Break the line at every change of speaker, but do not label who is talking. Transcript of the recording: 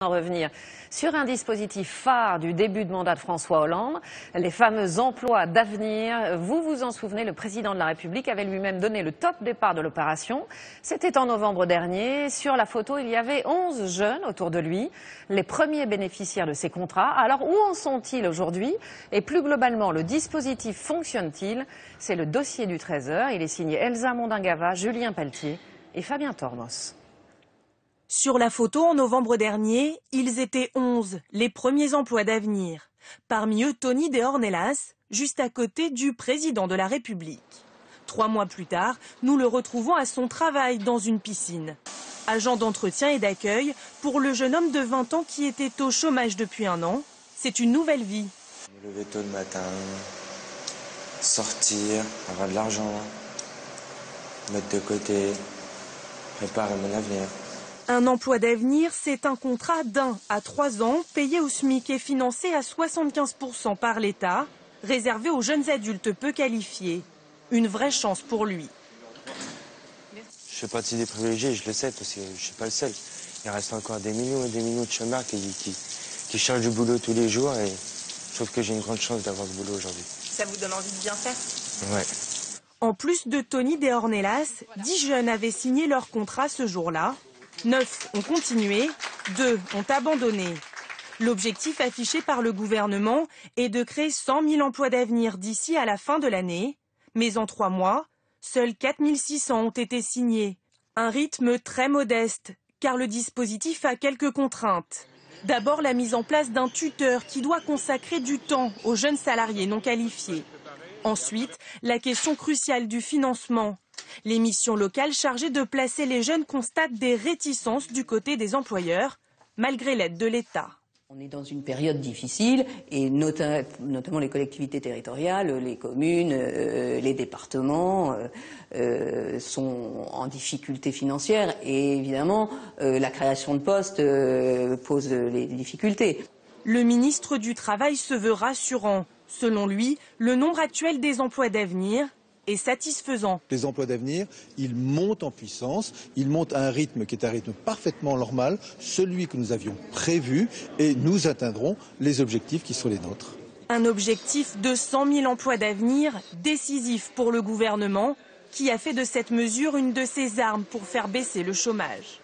Revenir sur un dispositif phare du début de mandat de François Hollande, les fameux emplois d'avenir. Vous vous en souvenez, le président de la République avait lui-même donné le top départ de l'opération. C'était en novembre dernier. Sur la photo, il y avait 11 jeunes autour de lui, les premiers bénéficiaires de ces contrats. Alors où en sont-ils aujourd'hui? Et plus globalement, le dispositif fonctionne-t-il? C'est le dossier du Trésor. Il est signé Elsa Mondingava, Julien Pelletier et Fabien Tormos.
Sur la photo en novembre dernier, ils étaient 11, les premiers emplois d'avenir. Parmi eux, Tony De Ornelas, juste à côté du président de la République. 3 mois plus tard, nous le retrouvons à son travail dans une piscine. Agent d'entretien et d'accueil, pour le jeune homme de 20 ans qui était au chômage depuis 1 an, c'est une nouvelle vie.
Me lever tôt le matin, sortir, avoir de l'argent, mettre de côté, préparer mon avenir.
Un emploi d'avenir, c'est un contrat d'1 à 3 ans, payé au SMIC et financé à 75% par l'État, réservé aux jeunes adultes peu qualifiés. Une vraie chance pour lui.
Je fais partie des privilégiés, je le sais, parce que je ne suis pas le seul. Il reste encore des millions et des millions de chômeurs qui cherchent du boulot tous les jours, et je trouve que j'ai une grande chance d'avoir ce boulot aujourd'hui.
Ça vous donne envie de bien faire?
Ouais.
En plus de Tony De Ornelas, 10 jeunes avaient signé leur contrat ce jour-là. 9 ont continué, 2 ont abandonné. L'objectif affiché par le gouvernement est de créer 100 000 emplois d'avenir d'ici à la fin de l'année. Mais en 3 mois, seuls 4 600 ont été signés. Un rythme très modeste, car le dispositif a quelques contraintes. D'abord, la mise en place d'un tuteur qui doit consacrer du temps aux jeunes salariés non qualifiés. Ensuite, la question cruciale du financement. Les missions locales chargées de placer les jeunes constatent des réticences du côté des employeurs, malgré l'aide de l'État.
On est dans une période difficile et notamment les collectivités territoriales, les communes, les départements sont en difficulté financière et évidemment la création de postes pose des difficultés.
Le ministre du Travail se veut rassurant. Selon lui, le nombre actuel des emplois d'avenir est satisfaisant.
Les emplois d'avenir, ils montent en puissance, ils montent à un rythme qui est un rythme parfaitement normal, celui que nous avions prévu, et nous atteindrons les objectifs qui sont les nôtres.
Un objectif de 100 000 emplois d'avenir décisif pour le gouvernement, qui a fait de cette mesure une de ses armes pour faire baisser le chômage.